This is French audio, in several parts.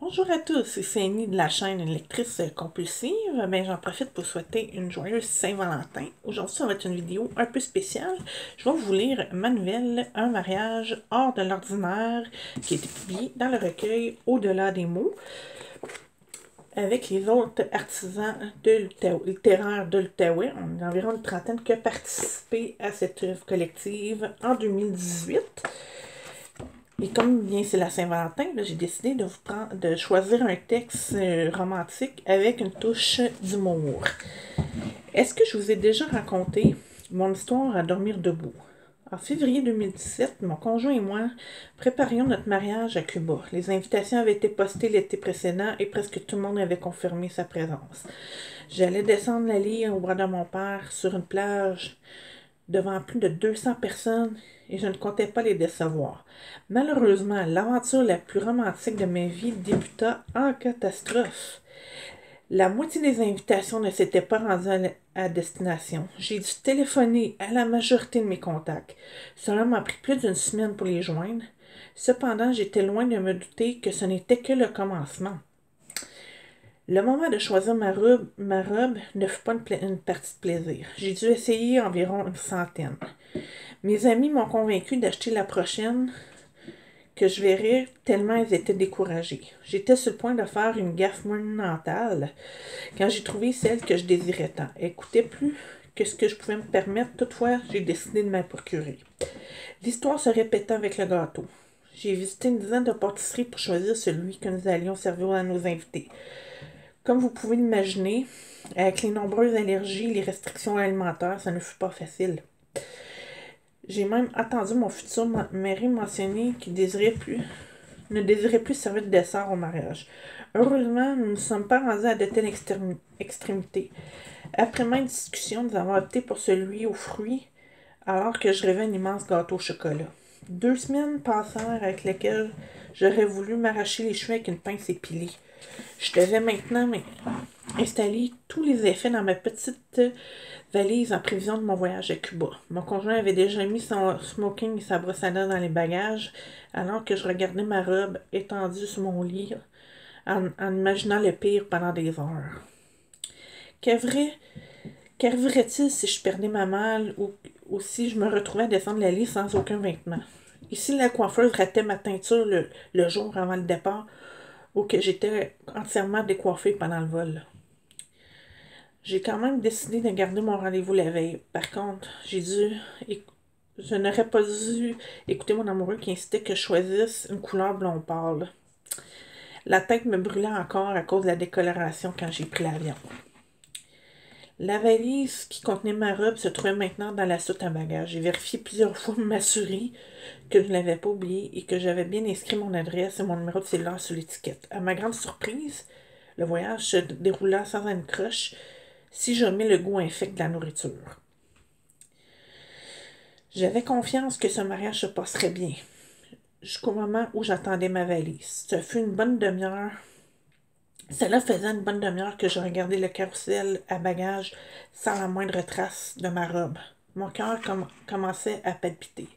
Bonjour à tous, c'est Annie de la chaîne Une lectrice compulsive. J'en profite pour souhaiter une joyeuse Saint-Valentin. Aujourd'hui, ça va être une vidéo un peu spéciale. Je vais vous lire ma nouvelle Un mariage hors de l'ordinaire qui a été publiée dans le recueil Au-delà des mots avec les autres artisans littéraires de l'Outaouais. On est environ une trentaine qui a participé à cette œuvre collective en 2018. Et comme bien c'est la Saint-Valentin, j'ai décidé de choisir un texte romantique avec une touche d'humour. Est-ce que je vous ai déjà raconté mon histoire à dormir debout? En février 2017, mon conjoint et moi préparions notre mariage à Cuba. Les invitations avaient été postées l'été précédent et presque tout le monde avait confirmé sa présence. J'allais descendre la ligne au bras de mon père sur une plage devant plus de 200 personnes et je ne comptais pas les décevoir. Malheureusement, l'aventure la plus romantique de ma vie débuta en catastrophe. La moitié des invitations ne s'étaient pas rendues à destination. J'ai dû téléphoner à la majorité de mes contacts. Cela m'a pris plus d'une semaine pour les joindre. Cependant, j'étais loin de me douter que ce n'était que le commencement. Le moment de choisir ma robe ne fut pas une partie de plaisir. J'ai dû essayer environ une centaine. Mes amis m'ont convaincu d'acheter la prochaine que je verrais tellement ils étaient découragés. J'étais sur le point de faire une gaffe monumentale quand j'ai trouvé celle que je désirais tant. Elle coûtait plus que ce que je pouvais me permettre. Toutefois, j'ai décidé de m'en procurer. L'histoire se répéta avec le gâteau. J'ai visité une dizaine de pâtisseries pour choisir celui que nous allions servir à nos invités. Comme vous pouvez l'imaginer, avec les nombreuses allergies et les restrictions alimentaires, ça ne fut pas facile. J'ai même entendu mon futur mari mentionner qu'il ne désirait plus servir de dessert au mariage. Heureusement, nous ne sommes pas rendus à de telles extrémités. Après maintes discussions, nous avons opté pour celui aux fruits, alors que je rêvais un immense gâteau au chocolat. 2 semaines passèrent avec lesquelles j'aurais voulu m'arracher les cheveux avec une pince épilée. Je devais maintenant installer tous les effets dans ma petite valise en prévision de mon voyage à Cuba. Mon conjoint avait déjà mis son smoking et sa brosse à dents dans les bagages, alors que je regardais ma robe étendue sur mon lit en imaginant le pire pendant des heures. Qu'arriverait-il si je perdais ma malle ou si je me retrouvais à descendre la liste sans aucun vêtement? Et si la coiffeuse ratait ma teinture le jour avant le départ ou que j'étais entièrement décoiffée pendant le vol? J'ai quand même décidé de garder mon rendez-vous la veille. Par contre, je n'aurais pas dû écouter mon amoureux qui incitait que je choisisse une couleur blond pâle. La tête me brûlait encore à cause de la décoloration quand j'ai pris l'avion. La valise qui contenait ma robe se trouvait maintenant dans la soute à bagages. J'ai vérifié plusieurs fois pour m'assurer que je ne l'avais pas oublié et que j'avais bien inscrit mon adresse et mon numéro de cellulaire sur l'étiquette. À ma grande surprise, le voyage se déroula sans une croche si je mets le goût infect de la nourriture. J'avais confiance que ce mariage se passerait bien, jusqu'au moment où j'attendais ma valise. Cela faisait une bonne demi-heure que je regardais le carrousel à bagages sans la moindre trace de ma robe. Mon cœur commençait à palpiter.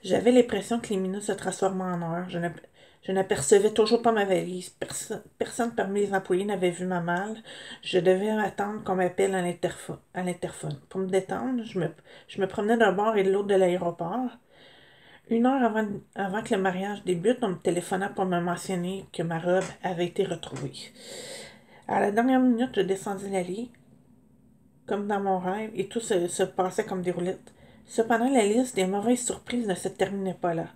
J'avais l'impression que les minutes se transformaient en heures. Je n'apercevais toujours pas ma valise. Personne parmi les employés n'avait vu ma malle. Je devais attendre qu'on m'appelle à l'interphone. Pour me détendre, je me promenais d'un bord et de l'autre de l'aéroport. 1 heure avant que le mariage débute, on me téléphona pour me mentionner que ma robe avait été retrouvée. À la dernière minute, je descendis l'allée, comme dans mon rêve, et tout se passait comme des roulettes. Cependant, la liste des mauvaises surprises ne se terminait pas là.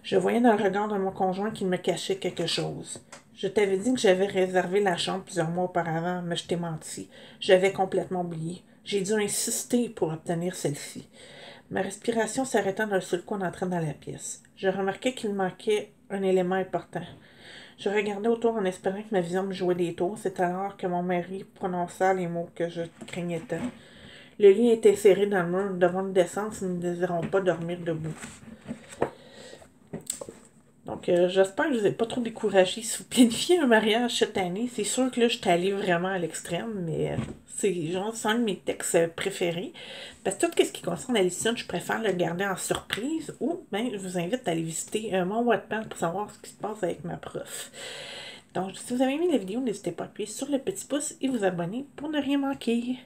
Je voyais dans le regard de mon conjoint qu'il me cachait quelque chose. Je t'avais dit que j'avais réservé la chambre plusieurs mois auparavant, mais je t'ai menti. J'avais complètement oublié. J'ai dû insister pour obtenir celle-ci. Ma respiration s'arrêtant d'un seul coup en entrant dans la pièce. Je remarquai qu'il manquait un élément important. Je regardais autour en espérant que ma vision me jouait des tours. C'est alors que mon mari prononça les mots que je craignais tant. Le lit était serré dans le mur. Nous devons le descendre si nous ne désirons pas dormir debout. Donc, j'espère que je ne vous ai pas trop découragé. Si vous planifiez un mariage cette année, c'est sûr que là, je suis allée vraiment à l'extrême, mais c'est un de mes textes préférés. Parce que tout ce qui concerne Alison, je préfère le garder en surprise ou bien je vous invite à aller visiter mon Wattpad pour savoir ce qui se passe avec ma prof. Donc, si vous avez aimé la vidéo, n'hésitez pas à appuyer sur le petit pouce et vous abonner pour ne rien manquer.